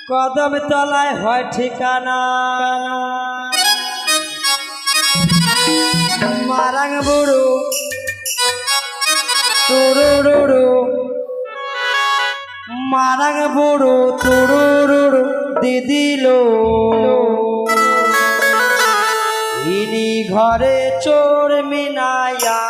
কদম তলায় হয় ঠিকানা মারাং বুড়ো তুরুরুরু মারাং বুড়ো তুরুরুরু দিদিলো ইনি ঘরে চোর মিনায়া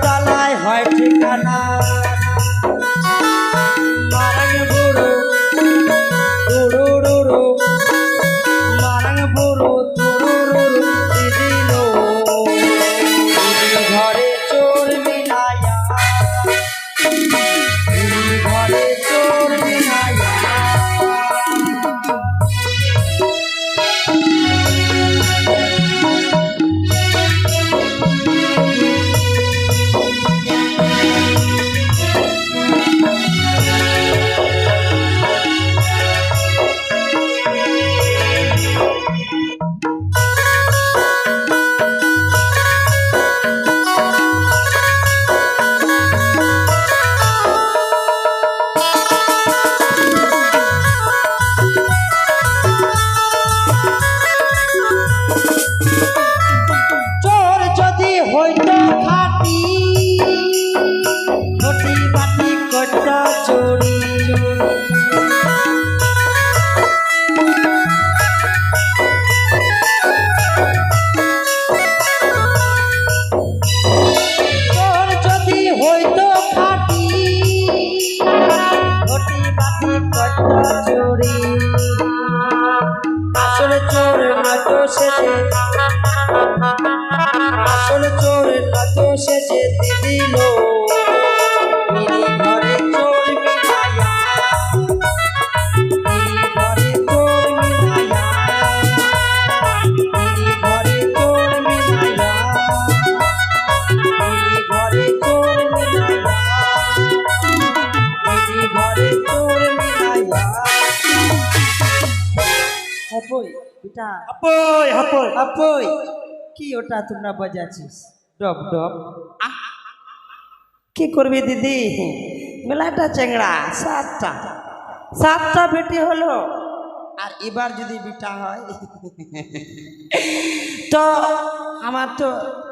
তলায় হয় ঠিকানা মারাং বুড়ো তুরুরুরু মারাং বুড়ো তুরুরুরু দিদিলো ঘরে চোর মিনায়া ঘরে চোর মিনায়া আসলে চোরের মতো সেজে আসলে চোরের মতো সেজে দিদিল ঘরে চোর মিনায়া ঘরে চোর মিনায়া ঘরে চোর মিনায়া ঘরে চোর মিনায়া ঘরে চোর মিনায়া হাপই বেটা হাপই হাপই হাপই কি ওটা তোমরা বাজাচ্ছিস ডব ডব কি করবি দিদি মেলাটা চেংড়া সাতটা বেটি হলো আর এবার যদি বিটা হয় তো আমার তো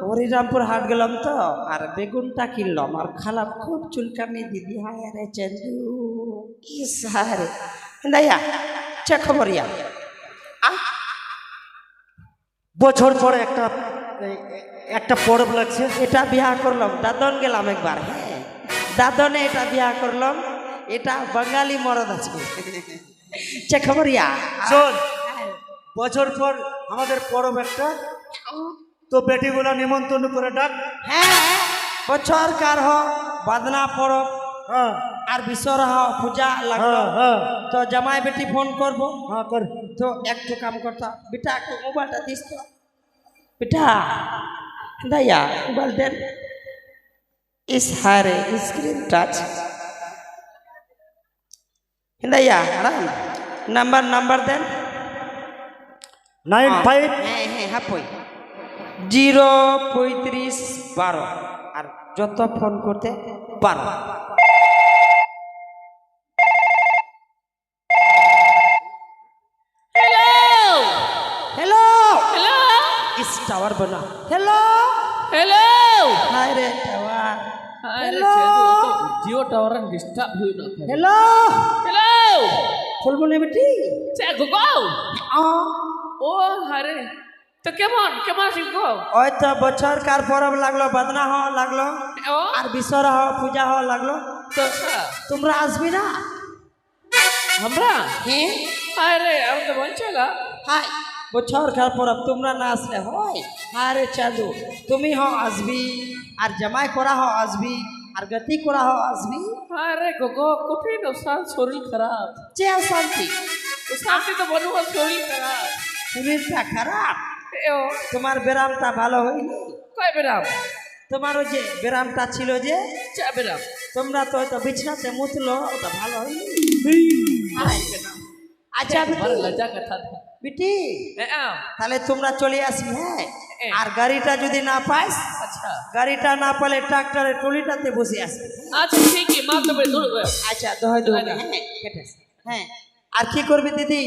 হরিরামপুর হাট গেলাম তো আর বেগুনটা কিনলাম আর খালাম খুব চুলকানি দিদি হায় রে চন্দু ইসারে দাইয়া চে খবর ইয়া বছর পরে একটা পরব লাগছে এটা বিয়া করলাম দাদন গেলাম একবার হ্যাঁ দাদনে এটা বিয়া করলাম এটা বাঙালি মরদ আছে চে খবর ইয়া শোন বছর পর আমাদের পরব একটা তো বেটিগুলো নিমন্ত্রণ করে ডাক হ্যাঁ বছর কার হ বাদনা পরব হ্যাঁ আর বিশ্বরাহ পূজা লাগলো তো জামাই বেটি ফোন করবো হ্যাঁ কর তো একটু কাম করতা বেটা একটু মোবাইলটা দিস তো বেটা দাইয়া মোবাইল দেন ইস হারে স্ক্রিন টাচ দাইয়া আরাম নাম্বার দেন 95 হ্যাঁ হ্যাঁ হাপই 03512 আর যত ফোন করতে পারো टावर बना हेलो हेलो हाय रे टावर हेलो जियो टावर डिस्टर्ब हुई ना हेलो हेलो फुल बोले बेटी से गुगो ओ हरे তো কেমন কেমন আছিস গো? ওই তো বছর কার পরব লাগলো, বাদনা হওয়া লাগলো, ও আর বিশ্বর হওয়া পূজা হওয়া লাগলো, তো আচ্ছা তোমরা আসবি না? আমরা হ্যাঁ আরে আমি তো বলছি গা হাই বছর কার পরব তোমরা না আসলে হয়? আরে চাঁদু তুমি হও আসবি, আর জামাই করা হও আসবি, আর গতি করা হও আসবি। আরে গো কঠিন ওসার শরীর খারাপ যে শান্তি শান্তি তো বলবো শরীর খারাপ শরীরটা খারাপ, ও তোমার ব্যায়ামটা ভালো হয়নি। কয় বেরাম তোমার ওই যে ব্যায়ামটা ছিল যে চা বেরাম তোমরা তো হয়তো বিছনাতে মুতলো, ওটা ভালো হয়নি। আচ্ছা তোমার বিটি, লজ্জা কথা था বিটি आ তাহলে তোমরা চলে আসবি। হ্যাঁ হ্যাঁ। আর গাড়িটা যদি না পাইস, अच्छा গাড়িটা না পেলে ট্রাক্টরের ট্রলিটাতে বসে আসবি। अच्छा ठीक है माफ तो दूर गए আচ্ছা দোহাই দেবো। হ্যাঁ কেটে আসি। হ্যাঁ আর কি করবি দিদি,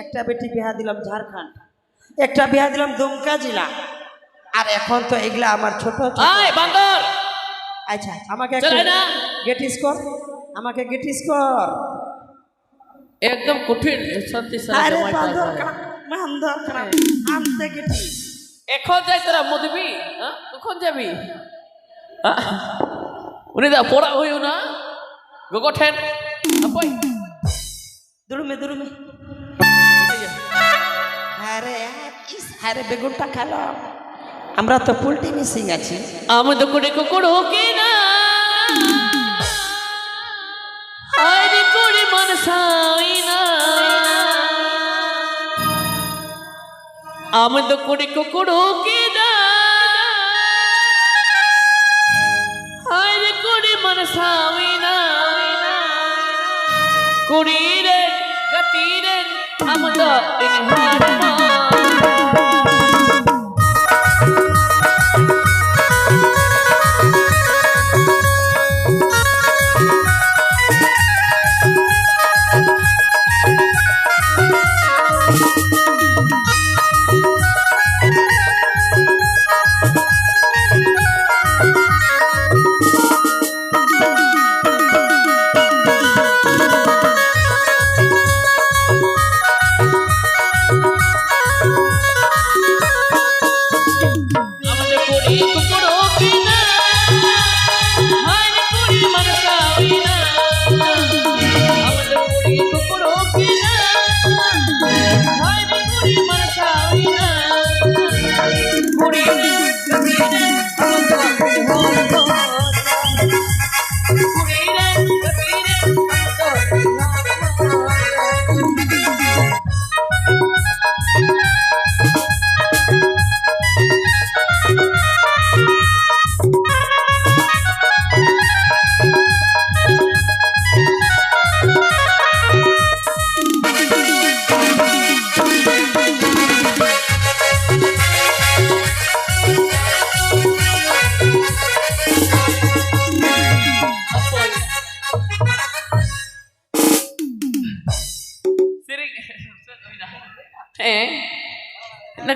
একটা বেটি বিয়া দিলাম ঝাড়খণ্ড, একটা বিয়া দিলাম দুমকা জেলা, আর এখন তো এগুলা আমার ছোট ছোট। आए बंदर আচ্ছা আমাকে চলে না। গেট স্কোর, আমাকে গেট স্কোর। एकदम कठिन शांति से আরে जमाई বান্দর कर কানা, বান্দর কানা, আনতে গেটি। এখন যাই তোরা মদবি হ্যাঁ কখন যাবি উনি দা পড়া হইও না গগো ঠেন আপই দুরুমে দুরুমে। আরে ইস, আরে বেগুনটা খালো, আমরা তো পুলটি মিসিং আছি। আমি তো করে কোকড়ো কি না আইনি করে মনসাই না আমি তো করে কোকড়ো কি না আইনি করে মনসাই না কুড়িরে গতিরে আমি তো ইনহার মা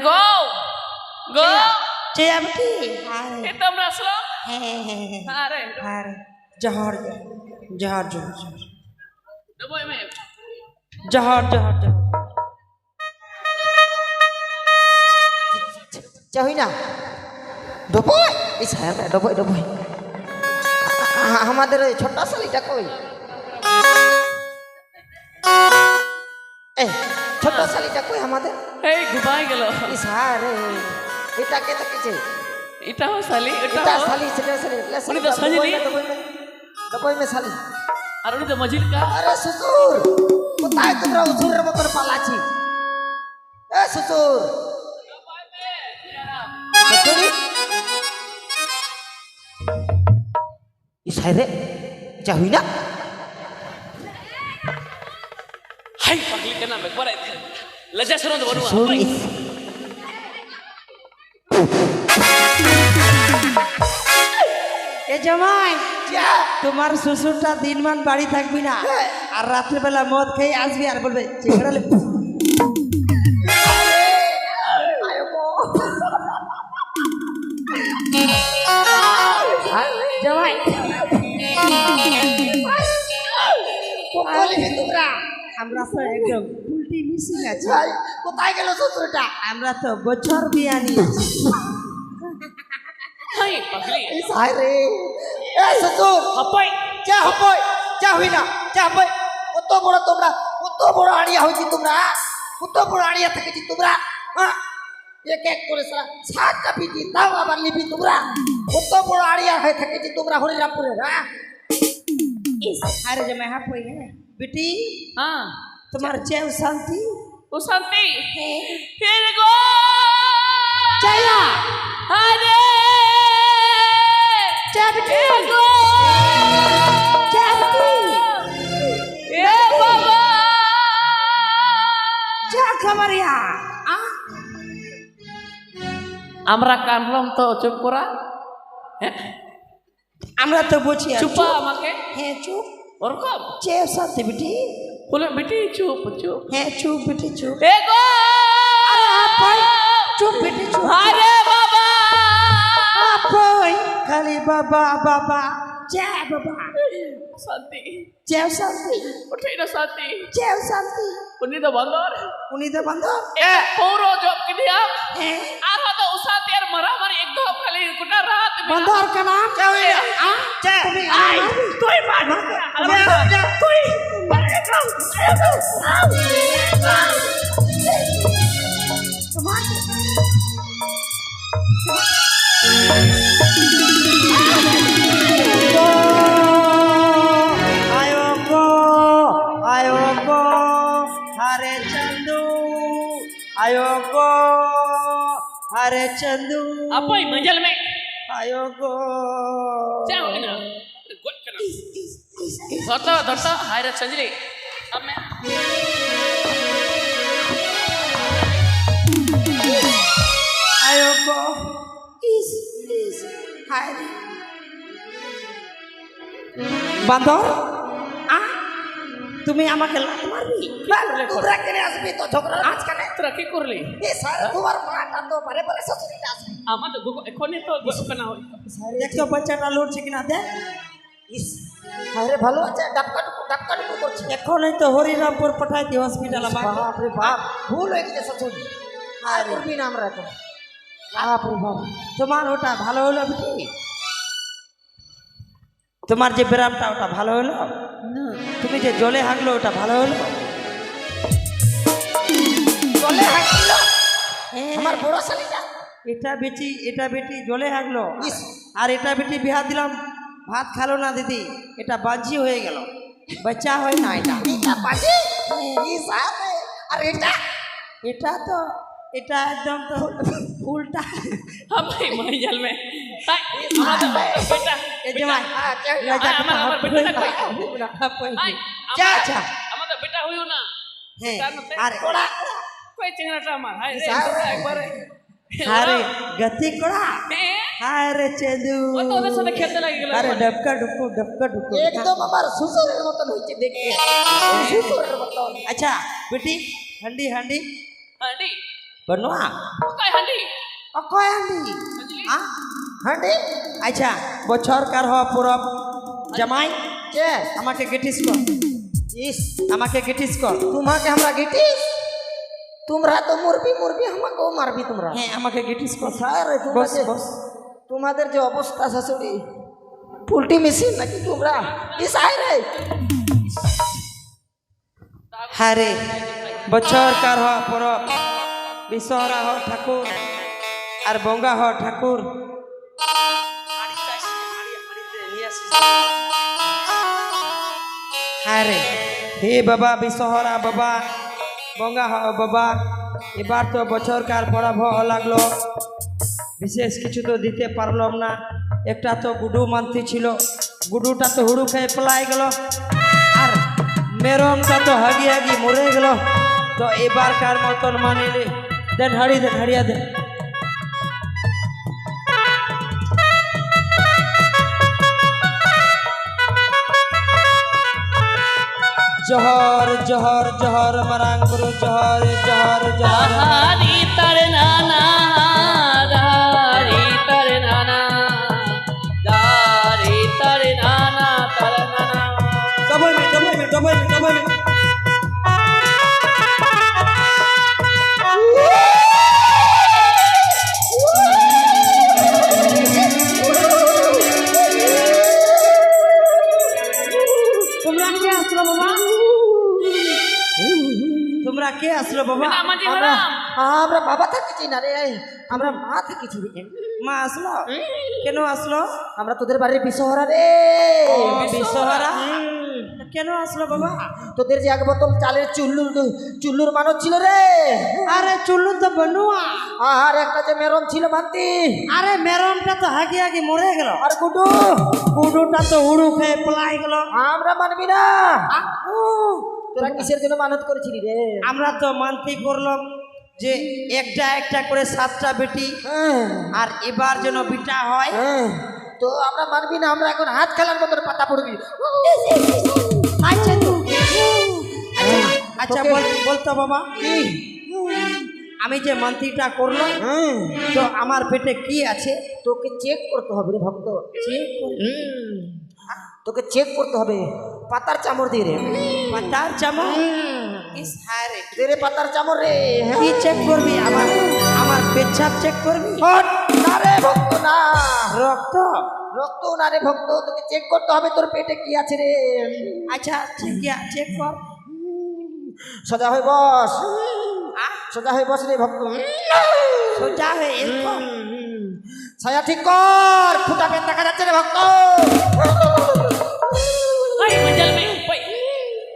Go! Go! চেয়ে কি? আরে Itu আমরা আসলাম হ্যাঁ হ্যাঁ হ্যাঁ আরে আরে জহর জহর জহর জহর ডবই মে জহর জহর জহর চাই না ডবই এই স্যার ডবই ডবই আমাদের ওই ছোট শালিটা কই? এই ছোট শালিটা কই আমাদের? এই ঘুমাই গেল এই স্যার এটা কে তাকিছে? এটা হো সালি এটা শালি সেটা শালি উনি তো শালি নেই। ডবই মে শালি আর উনি তো মজিল কা আরে শ্বশুর কোথায় তোমরা উজুরের মতন পালাছি? এ শ্বশুর ইসাইরে যাহুই না হাই পাগলি কেনা মে করে লজ্জা শরম তো বনুয়া শ্বশুর এ জামাই তোমার শ্বশুরটা দিনমান বাড়ি থাকবি না, আর রাত্রেবেলা মদ খেয়ে আসবি আর বলবে চেহারালে জামাই আমরা তো একদম উল্টি মিসিং আছে ভাই কোথায় গেল শ্বশুরটা? আমরা তো বছর বিয়ানি আছি হাই পাগলি এই সাই রে এ শ্বশুর হাপাই যা হবই যা হই না যা হবই কত বড় তোমরা কত বড় আড়িয়া হইছি তোমরা কত বড় আড়িয়া থেকেছি তোমরা হ্যাঁ এক এক করে সারা সাতটা পিটি তাও আবার লিপি তোমরা কত বড় আড়িয়া হয়ে থেকেছি তোমরা হরিরামপুরে হ্যাঁ अरे जो मैं हाफ हुई है बेटी हाँ तुम्हारे चैन शांति वो शांति फिर गो चला अरे चैन गो चैन ए बाबा क्या खबर या আমরা কানলাম তো চুপ করা আমরা তো বুঝি চুপা আমাকে হ্যাঁ চুপ ওরকম चैन शांति बेटी বলে বেটি চুপ চুপ হ্যাঁ চুপ বেটি চুপ এ গো अरे आप चुप बेटी चुप আরে বাবা आप खाली बाबा बाबा जय बाबा শান্তি जय शांति উঠেই না শান্তি जय शांति উনি তো বন্দর उन्हीं दे बंदो এ পৌরো জব কি দিয়া हैं আর হতো উসাতে আর মারামারি একদম খালি গোটা রাত बंदर का नाम क्या हुआ जय आई তুই মার তুই आयो गो हरे चंदू आयो गो हरे चंदू apa manjal me आयो गो जाओ ina gol kana dhata dhata haira sanjli अब मैं आयो गो इस हाय বান্দর তুমি আমাকে লাত মারবি তোমরা কেন আসবি তো ঝগড়া মাঝখানে তোরা কি করলি এই সাই তোমার মাটা তো বারে বারে শ্বশুরটা আসবে আমার তো এখনই তো গোসকানা হই দেখছো বাচ্চাটা লড়ছে কিনা দেখ ইস আরে ভালো আছে ডাক্তারটুকু করছে এখনই তো হরিরামপুর পাঠাই দি হসপিটাল আমাকে বাপ রে বাপ ভুল হয়ে গেছে শ্বশুর আর করবি না আমরা এখন বাপ রে বাপ তোমার ওটা ভালো হলো বেটি তোমার যে ব্যায়ামটা ওটা ভালো হলো তুমি যে জলে হাগলো ওটা ভালো হলো চলে হাঁটছিল হ্যাঁ, আমার বড় শালিটা এটা বেটি জলে হাগলো ইস আর এটা বেটি বিহা দিলাম ভাত খালো না দিদি এটা বাজি হয়ে গেল বাচ্চা হয় না এটা এটা পাজি ইস আর এটা এটা একদম তো উল্টা अब भाई manjal में हाय আমার বেটা এই যে ভাই আমার বেটা কই হাই যা আচ্ছা আমাদের বেটা হইও না হ্যাঁ জানতে আরে ওরা কই চেংড়াটা আমার হাই রে একবারে আরে গতি করা হ্যাঁ আরে চেদু ও তো ওদের সাথে খেলতে লাগি গেল আরে ডবকা ঢুকু একদম আমার শ্বশুরের মতন হচ্ছে দেখে শ্বশুরের মতন আচ্ছা বেটি হান্ডি হাঁডি बनवा কই হাঁডি অকয় হান্ডি হাঁটি আচ্ছা বছর কার হওয়া পুরো জামাই কে আমাকে গেটিস কর ইস আমাকে গেটিস কর তোমাকে আমরা গেটি তোমরা তো মুরবি আমাকেও মারবি তোমরা হ্যাঁ আমাকে গেটিস কর স্যার বস বস তোমাদের যে অবস্থা শাশুড়ি পুলটি মেশিন নাকি তোমরা ইস আয় রে হ্যাঁ রে বছর কার হওয়া পুরো বিশ্বহরা হ ঠাকুর আর বঙ্গা হ ঠাকুর হ্যাঁ রে হে বাবা বিশ্বহরা বাবা বঙ্গা হ বাবা এবার তো বছর কার পড়াভ লাগলো বিশেষ কিছু তো দিতে পারলাম না একটা তো গুডু মানতি ছিল গুডুটা তো হুড়ু খেয়ে পলাই গেল আর মেরমটা তো হাগি মরে গেল তো এবার কার মতন মানিলে দেন হাড়িয়া দেন জহর জহর জহর মারাং গুরু জহর জহর জহর হারি তার নানা দারি তার নানা দারি তার নানা তার নানা ডবল মে বাবা? না, মাঝি আমরা হলাম। আমরা বাবা থাকতেছি না রে, আমরা মা থেকেছি রে। মা আসলো? কেন আসলো? আমরা তোদের বাড়ির বিশ্বহরা রে। ও, বিশ্বহারা? কেন আসলো বাবা? তোদের যে এক বোতল চালের চুল্লুর মানুষ ছিল রে, আরে চুল্লু তো বনুয়া। আর একটা যে মেরম ছিল মান্তি, আরে মেরমটা তো হাগি হাগি মরে গেল, আর গুডু, কুডুটা তো উড়ু খেয়ে পলাই গেল। আমরা মানবি না। তোরা কিসের জন্য মানত করেছিলি রে? আমরা তো মানতে করলাম যে একটা একটা করে 7টা বেটি, হ্যাঁ, আর এবার যেন বিটা হয়। হ্যাঁ, তো আমরা মানবি না, আমরা এখন হাত খেলার মতন পাতা পড়বি। আচ্ছা তো আচ্ছা আচ্ছা তোকে- বলতো বাবা, কি? আমি যে মান্তিটা করলাম হ্যাঁ, তো আমার পেটে কি আছে? তোকে চেক করতে হবে রে ভক্ত। চেক করে। তোকে চেক করতে হবে পাতার চামড় দিয়ে রে। পাতার চামচ? ইস হ্যাঁ রে, দে রে পাতার চামড় রে। হ্যাঁ। কি চেক করবি? আমার আমার পেচ্ছাপ চেক করবি? হট, না রে ভক্ত না, রক্ত? রক্ত না রে ভক্ত, তোকে চেক করতে হবে তোর পেটে কি আছে রে। আচ্ছা চেক কর। সোজা হয়ে বস, আ, সোজা হয়ে বস রে ভক্ত। সোজা হয়ে এরকম? ছায়া ঠিক কর, ফুটা পেন দেখা যাচ্ছে রে ভক্ত। ওই মঞ্জল মে ওই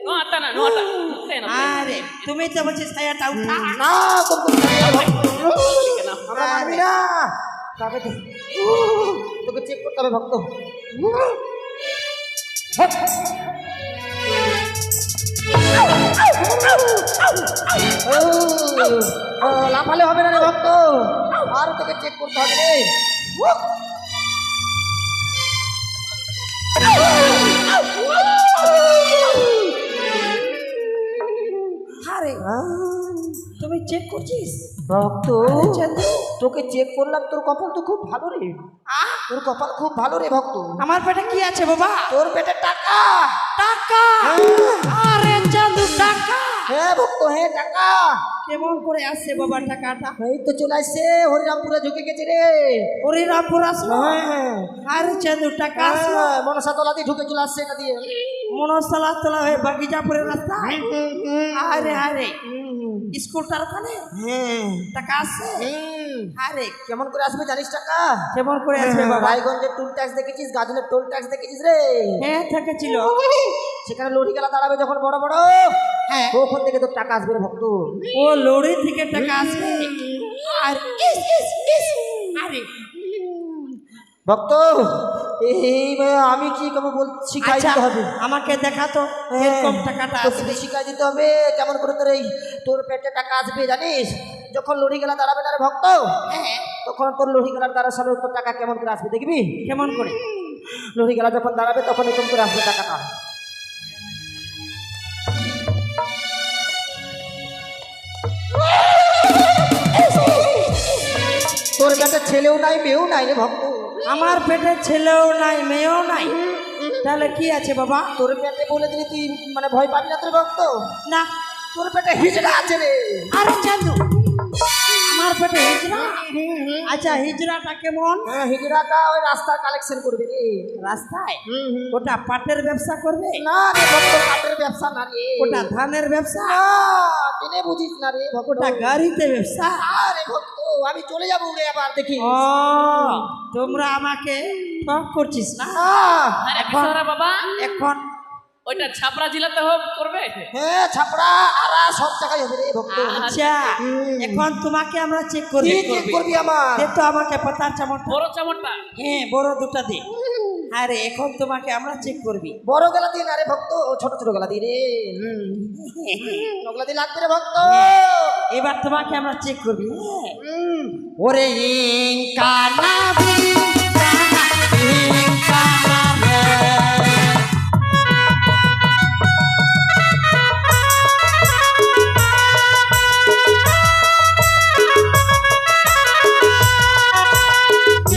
নো আতা না নো আতা আরে তুমি তো বলছিস ছায়াটা উঠা। না তোর কোনো ছায়া নেই ভক্ত। কেন আমরা মানবি না। তবে তো তোকে চেক করতে হবে ভক্ত। লাফালে হবে না রে ভক্ত, আর তোকে চেক করতে হবে রে। আরে তুমি চেক করছিস? ভক্ত আরে চাঁদু, তোকে চেক করলাম, তোর কপাল তো খুব ভালো রে, তোর কপাল খুব ভালো রে ভক্ত। আমার পেটে কি আছে বাবা? তোর পেটে টাকা। টাকা? আরে চাঁদু টাকা হ্যাঁ ভক্ত, হ্যাঁ টাকা। কেমন করে আসছে বাবা টাকাটা? এই তো চলে আসছে, হরিরামপুরে ঢুকে গেছে রে। ওরে রামপুর আসলো? হ্যাঁ, আরে চাঁদু টাকা আসলো? মনসা তলা দিয়ে ঢুকে চলে আসছে এটা দিয়ে। মনসালা তোলা হয়ে বাগিচাপুরের রাস্তা। আরে আরে স্কুলটার ওখানে হ্যাঁ, টাকা আসছে? আরে কেমন করে আসবে জানিস টাকা? কেমন করে আসবে বাবা? রায়গঞ্জের টোল ট্যাক্স দেখেছিস, গাজলের টোল ট্যাক্স দেখেছিস রে? হ্যাঁ থেকেছিল। সেখানে লরি গেলা দাঁড়াবে যখন বড় বড়, হ্যাঁ, ওখান থেকে তোর টাকা আসবে রে ভক্ত। ও লড়ি থেকে টাকা আসবে। আর ইস ইস ইস আরে ভক্ত এই আমি কি কেমন শিখাই আচ্ছা দিতে হবে। আমাকে দেখাতো এরকম টাকাটা তোকে আসবে। শিখাই দিতে হবে কেমন করে তোর এই তোর পেটে টাকা আসবে জানিস? যখন লরি গেলা দাঁড়াবে না রে ভক্ত, হ্যাঁ, তখন তোর লরি গেলার দ্বারা সবে তোর টাকা কেমন করে আসবে দেখবি। কেমন করে? লরি গেলা যখন দাঁড়াবে তখন এরকম করে আসবে টাকাটা। তোর কাছে ছেলেও নাই মেয়েও নাই রে ভক্ত। আমার পেটে ছেলেও নাই মেয়েও নাই, তাহলে কি আছে বাবা? তোর পেটে বলে দিলি তুই মানে ভয় পাবি না তোর ভক্ত? না। তোর পেটে হিজড়া আছে রে। আরে চাঁদু, আমার পেটে হিজড়া? আচ্ছা হিজড়াটা কেমন? হ্যাঁ, হিজড়াটা ওই রাস্তার কালেকশন করবে রে। রাস্তায়? ওটা পাটের ব্যবসা করবে? না রে ভক্ত, কাঠের ব্যবসা না রে। ওটা ধানের ব্যবসা? না, কিনে বুঝিস না রে ভক্ত। ওটা গাড়িতে ব্যবসা? আরে ভক্ত, আমি চলে যাবো রে আবার দেখি। ও তোমরা আমাকে ঠক করছিস না? আরে বিশ্বরা বাবা এখন ওইটা ছাপড়া জেলাতে হোক করবে হ্যাঁ, ছাপড়া আরা সব জায়গায় হবে রে ভক্ত। আচ্ছা এখন তোমাকে আমরা চেক কি করবি। চেক করবি আমার? দে তো আমাকে পাতার চামচ। বড় চামড়টা হ্যাঁ বড় দুটা দে। আরে এখন তোমাকে আমরা চেক করবি। বড় গলা দিয়ে না রে ভক্ত, ছোট ছোট গলা দিয়ে রে। ওগুলা দিয়ে লাগবে রে ভক্ত। এবার তোমাকে আমরা চেক করবি। ওরে ইনকানা বিনকানা ইনকানা রে।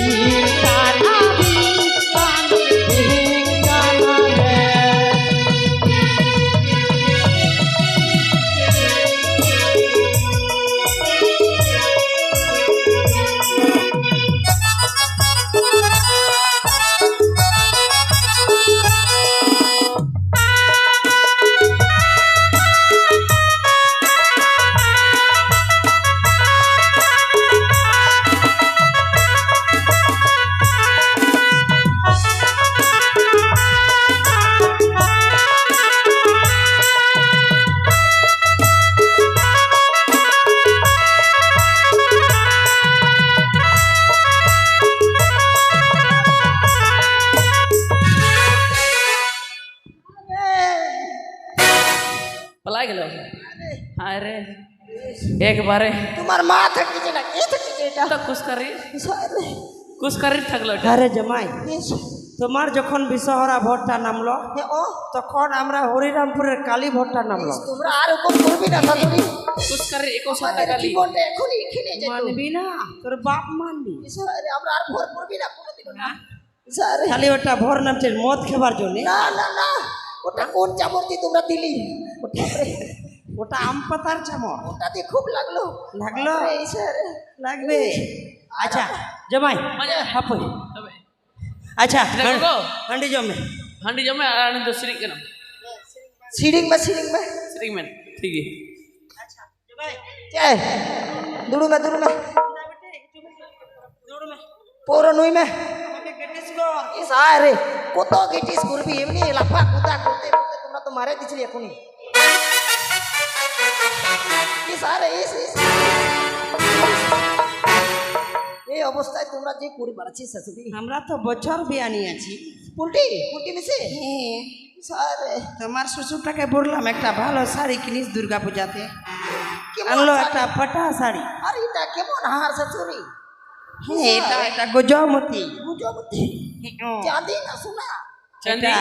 ইনকানা বিনকানা ইনকানা রে। আরে একবারে তোমার মা থাকিছে না কে থাকিছে এটা তো কুসকারি সারে কুসকারি থাকলো এটা আরে জামাই তোমার যখন বিশ্বহরা ভোটটা নামলো ও তখন আমরা হরিরামপুরের কালী ভোটটা নামলো তোমরা আর কোন করবি না শাশুড়ি কুসকারি 21 আমাদের টাকা লি জীবনটা এখনই এখানে যেত মানবি না তোর বাপ মানবি সারে আমরা আর ভোর করবি না কোনোদিন না সারে খালি ওটা ভোর নামছে মদ খাবার জন্য না না না ওটা কোন চামড় তোমরা দিলি ওটা ওটা আম পাতার চামচ ওটা দিয়ে খুব লাগলো লাগলো এই স্যার লাগবে আচ্ছা জামাই মজা হাপুই তবে আচ্ছা দেখো হান্ডি জমে হাঁडी जमे आनंद श्री के नाम सीढ़ी में श्री में ठीक है क्या है दुड़ू में पोरो नुई में इस आरे কত গেটিস করবি এমনি লাফা কুদা করতে করতে তোমরা তো মারে দিছিলি এখনি ইস আরে ইস এই অবস্থায় তোমরা যে করে বাড়াচ্ছিস শাশুড়ি আমরা তো বছর বিয়ানি আছি পুলটি মিশে সারে তোমার শ্বশুরটাকে বললাম একটা ভালো শাড়ি কিনিস দুর্গা পূজাতে কেমন আনলো শাড়ি? একটা পাটা শাড়ি আরে এটা কেমন হার শাশুড়ি হ্যাঁ এটা এটা গজমতি বুঝবতি চাঁদি না সোনা चांदी এটা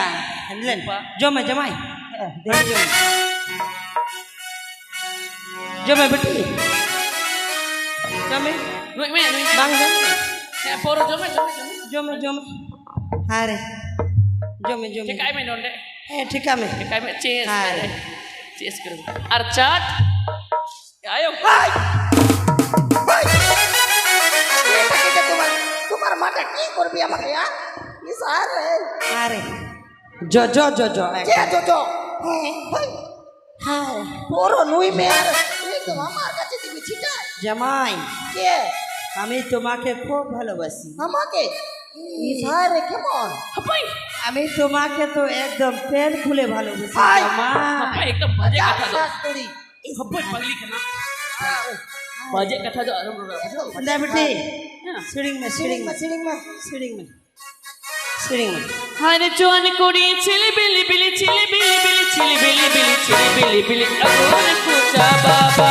আনলেন জমে জমাই দেখি জমে জমে বেটি জমে नुई में বাং জমে है पोरो जमे জমে জমে হ্যাঁ রে জমে জমে के काय में डोंडे হ্যাঁ ঠিক আছে के काय में चेस हाँ। अरे चेस करो और चाट आयो তোমার মাটা কি করবি আমাকে ইস আরে আরে জো জো জো জো কে জো হ্যাঁ বড় নুই মে আর একদম আমার কাছে দিবি ছিটা জামাই কে আমি তোমাকে খুব ভালোবাসি আমাকে ইস আরে কেমন हपाई আমি তোমাকে তো একদম পেট খুলে ভালোবাসি আয়। জামাই हपाई एकदम बाजे कथा दो শাশুড়ি हपाई पगली का ना बाजे कथा दो अरे बंदा बेटी सीढ़ी में सीढ़ी में सीढ़ी में सीढ़ी में सीढ़ी में हर जोन कुड़ी चिली बिली बिली चिली बिली बिली चिली बिली बिली चिली बिली बिली अगोर पूछा बाबा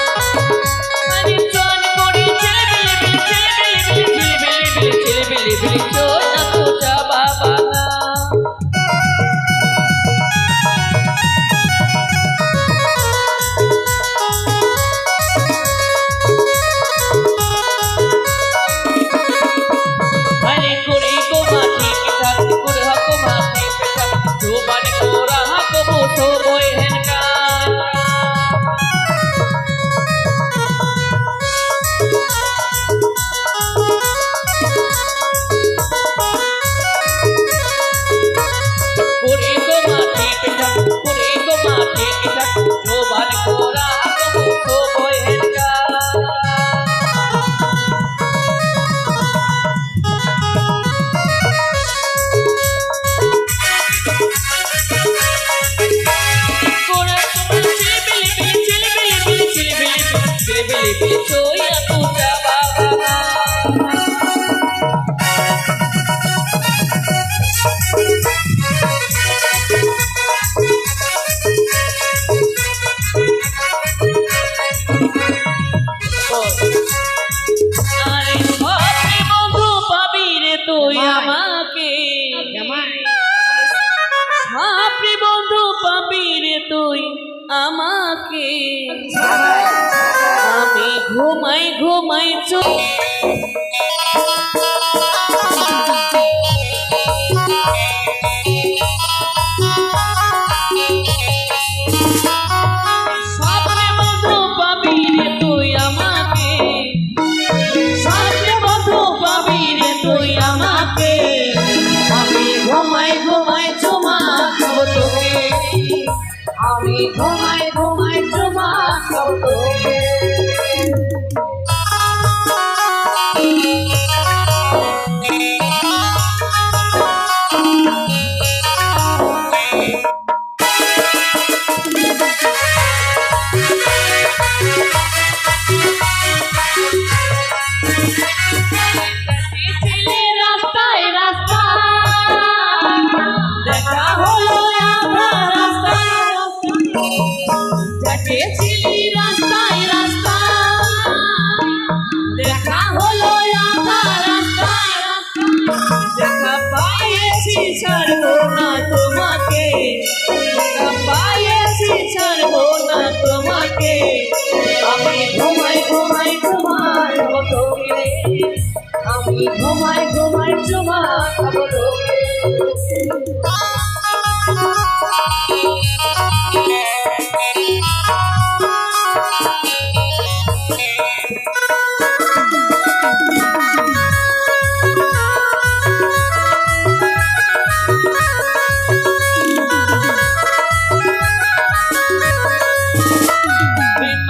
हर जोन कुड़ी चिली बिली बिली चिली बिली बिली चिली बिली बिली जोन पूछा बाबा हरे कुड़ी को माटी के साथ कुड़ा को माटी पे साथ जो बन को रहा को बोतो बोए हनका कुड़ी को माटी पे साथ कुड़ी को माटी के साथ जो बन को रहा को बोतो बोए हनका তুই আমাকে হাপি বন্ধু পাবি রে তুই আমাকে আমি ঘুমাই ঘুমাই চোখ স্বপ্নে বন্ধু পাবি রে তুই আমাকে স্বপ্নে বন্ধু পাবি রে তুই আমাকে আমি ঘুমাই ঘুমাই চুমা খাবো তোকে আমি ঘুমাই ঘুমাই চুমা খাবো তোকে আমি ঘুমাই ঘুমাই চুমা খাবো তোকে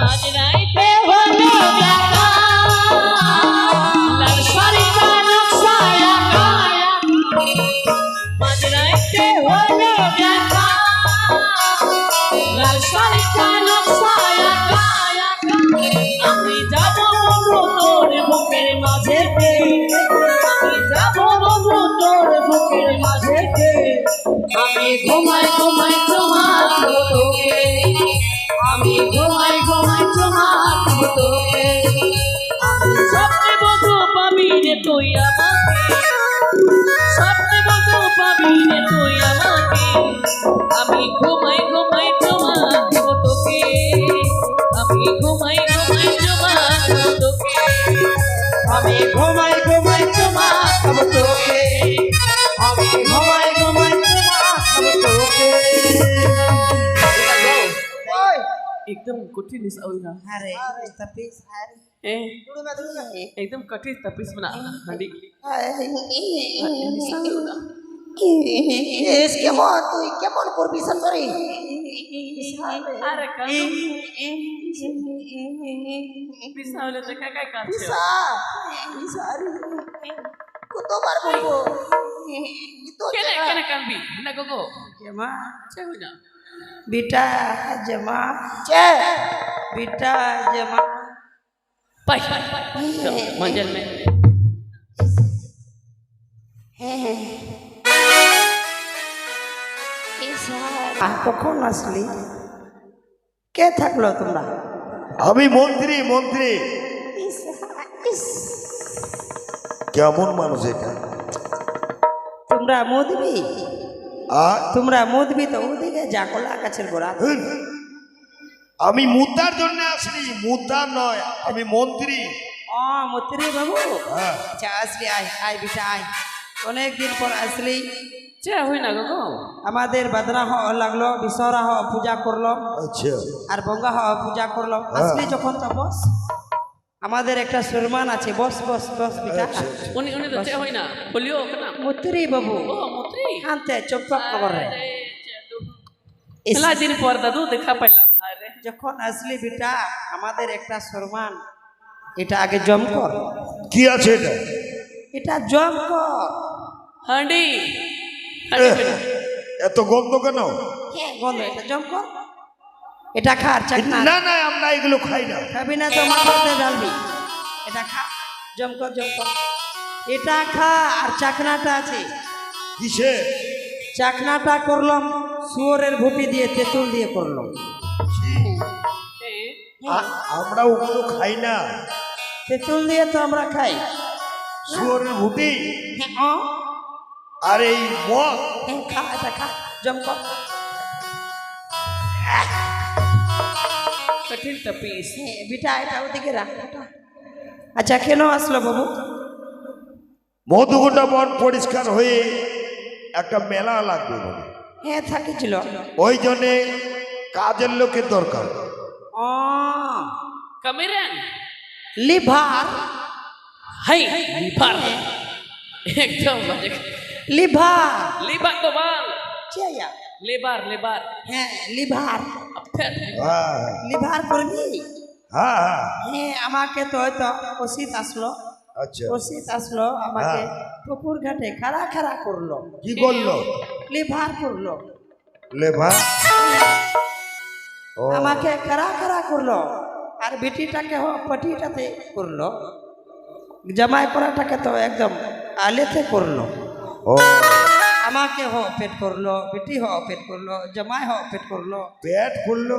মাঝরাইতে হলো দেখা লাল শাড়িটা নকশায় আঁকা মাঝরাইতে হলো দেখা লাল শাড়িটা নকশায় আঁকা আমি যাব বন্ধু তোর বুকের মাঝেতে আমি যাব বন্ধু তোর বুকের মাঝেতে আমি ঘুমাই ঘুমাই তোমার তোকে আমি ঘুমাই ঘুমাই তোমার তোকে আমি স্বপ্নে বন্ধু পাবি রে তুই আমাকে স্বপ্নে বন্ধু পাবি রে তুই আমাকে আমি ঘুমাই ঘুমাই তোমার তোকে আমি ঘুমাই ঘুমাই তোমার তোকে আমি ঘুমাই ঘুমাই তোমার তোকে আমি ঘুমাই ঘুমাই তোমার তোকে एकदम कठिन इस औरा अरे तपीस अरे ए दुडू ना एकदम कठिन तपिस बना हंडी इसके मन তুই কেমন করবি সরি अरे का पिसावले तो काय काय करते সরি কতবার বলবো केने केने कांबी ना गोगो जमा छे हो जा बेटा जमा চে बेटा जमा पाई मंजल में কখন আসলি কে থাকলো তোমরা আমি মন্ত্রী মন্ত্রী কেমন মানুষ এটা তোমরা মুদবি আর তোমরা মুদবি তো ওদিকে যা কলা গাছের গোড়া আমি মুদ্রার জন্য আসলি মুদ্রা নয় আমি মন্ত্রী ও মন্ত্রী বাবু হ্যাঁ আচ্ছা আসলি আয় আয় বেটা আয় অনেক দিন পর আসলি छे होई ना गोगो আমাদের বাদনা হওয়া লাগলো বিশ্বরা হওয়া পূজা করলো আচ্ছা আর বঙ্গা হওয়া পূজা করলো আসলি যখন তো বস আমাদের একটা সম্মান আছে বস বস বস বেটা उनी उनी तो छे होई ना बोलियो कना মন্ত্রী বাবু ओ मोत्री আনতে চুপচাপ করে এলা দিন পর দাদু দেখা পাইলাম আরে যখন আসলি বেটা আমাদের একটা সম্মান এটা আগে জম কর কি আছে এটা এটা জম কর হাঁডি হাঁডি বেটা এত গন্ধ কেন বন্ধ এটা জম কর এটা খা আর চাকনা না না আমরা এগুলো খাই না খাবি না তো মাথাতে ঢালবি এটা খা জম কর এটা খা আর চাকনাটা আছে কিসে চাকনাটা করলাম শুয়োরের ভুটি দিয়ে তেঁতুল দিয়ে করলাম আমরা ওগুলো খাই না তেঁতুল দিয়ে তো আমরা খাই শুয়োরের ভুটি হ্যাঁ আর এই মদ খা এটা খা জম কর कठिन तपीस বেটা এটা ওদিকে রাখ বেটা। আচ্ছা কেন আসলো বাবু মধুকুণ্ডা বন পরিষ্কার হয়ে একটা মেলা লাগবে বলে হ্যাঁ থাকিছিল ওই জন্যে কাজের লোকের দরকার ও कमेरन লিভার हाय लिभार एकदम मजे লিভার लिभार तो बाल চেয়া लेबार लेबार হ্যাঁ লিভার अब फिर হ্যাঁ লিভার করবি হ্যাঁ হ্যাঁ হ্যাঁ আমাকে তো হয়তো অসিত আসলো আচ্ছা অসিত আসলো আমাকে পুকুর ঘাটে খাড়া খাড়া করলো কি করলো লিভার করলো লেভা ও আমাকে খাড়া খাড়া করলো আর বেটিটাকে পটিটাতে করলো জামাই পড়াটাকে তো একদম আলেতে করলো ও আমাকে পেট করলো বেটি পেট করলো জামাই পেট করলো পেট করলো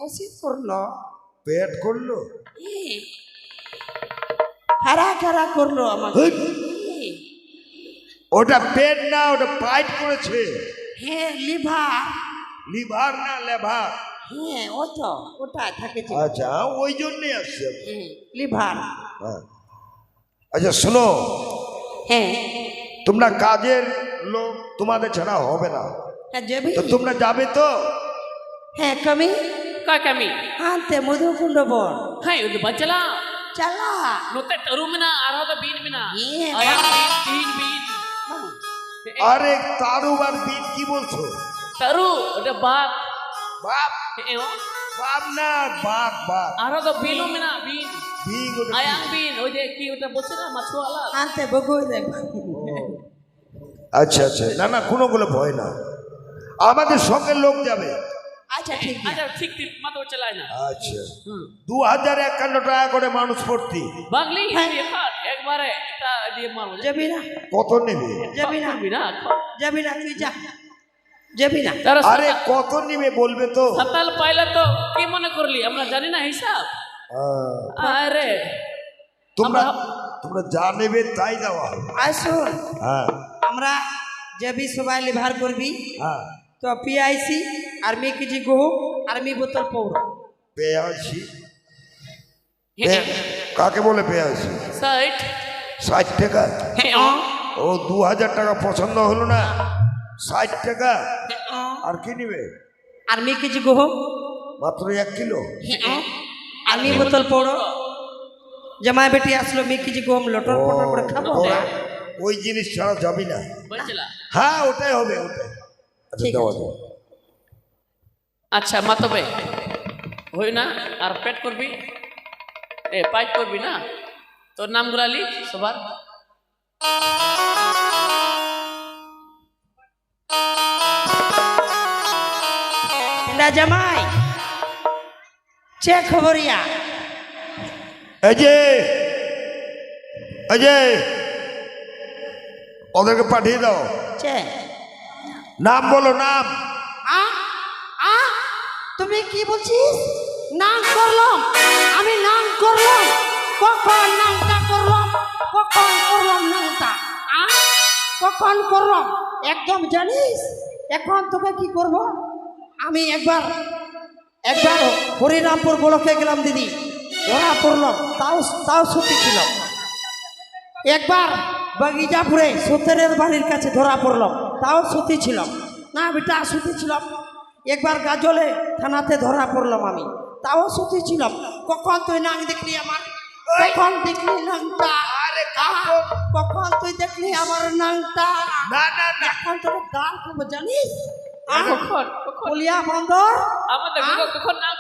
অসিত করলো পেট করলো খাড়া খাড়া করলো আমাকে হেই, ওটা পেট না ওটা পাইট করেছে হ্যাঁ লিভার লিভার না লেভার হ্যাঁ ও তো ওটা থাকে আচ্ছা ওই জন্যই আসছে লিভার হ্যাঁ আচ্ছা শোনো, হ্যাঁ তোমরা কাজের লোক, তোমাদের ছাড়া হবে না, হ্যাঁ যাবি তো তোমরা যাবে তো? হ্যাঁ kami Kau kami. ante Mudukund bor Hai, udah baca lah. chala Note taru mina, arah the bin mina. Iya, Ayam Bang. bin. আরে তারু আর বিন কি বলছো? Taru, udah bak. বাপ বাপ না, বাপ বাপ Arah the bin mina, bin. বিন ওটা কি? Ayam bin, udah ki udah baca lah, macu alat. ante bogoi dek আচ্ছা আচ্ছা, না না কোনোগুলো ভয় না, আমাদের সঙ্গে লোক যাবে। acha ঠিক Ada ঠিক ঠিক mata chalai na. আচ্ছা 2051 টাকা করে মানুষ প্রতি। Bagli, ini kan, ekbare kita dia malu. যাবি না কত নেবে? যাবি না Bina, যাবি না তুই যা যাবি না taruh. আরে কত নেবে বলবে তো? সাতাল পাইলা তো কি মনে করলি আমরা জানি না হিসাব আরে তোমরা তোমরা যা নেবে তাই দেওয়া হবে। আসুন হ্যাঁ আমরা যাবি সবাই লিভার করবি হ্যাঁ, তো পিআইসি আর্মি কেজি গহম আর্মি বোতল পৌর পেয়াসি কাকে বলে পেয়াসি? সাইট 60 টাকা। হ্যাঁ ও 2000 টাকা পছন্দ হলো না, 60 টাকা। আর কি নিবে? আর্মি কেজি গহম মাত্র 1 কিলো। আর্মি বোতল পৌর জামাই বেটি আসলো মি কেজি গহম লটর পটর করে খাবো ওরা ওই জিনিস ছাড়া যাবি না। বলছিলা হ্যাঁ ওটাই হবে, ওটাই। আচ্ছা ঠিক দেওয়া আছে। যাবে। আচ্ছা মাতবে হই না আর পেট করবি এ পাইট করবি না তোর নাম গুলালি সবার না জামাই চে খবরিয়া এই যে ওদেরকে পাঠিয়ে দাও। চে নাম বলো, নাম। আ আ তুমি কি বলছিস নাম করলাম আমি নাম করলাম কখন নামটা করলাম কখন করলাম নামটা কখন করলাম একদম জানিস এখন তোকে কি করব আমি একবার হরিরামপুর ব্লকে গেলাম দিদি ধরা পড়লাম তাও সত্যি ছিল একবার বাগিজাপুরে সতেরের বাড়ির কাছে ধরা পড়লাম তাও সত্যি ছিলাম না বেটা সত্যি ছিলাম একবার গাজলে থানাতে ধরা পড়লাম আমি তাও সত্যি ছিলাম কখন তুই নাম দেখলি আমার কখন দেখলি নামটা আরে কখন তুই দেখলি আমার নামটা না না না, এখন তোর গান করবো জানিস কখন কলিয়া বন্দর আমাদের কখন নাম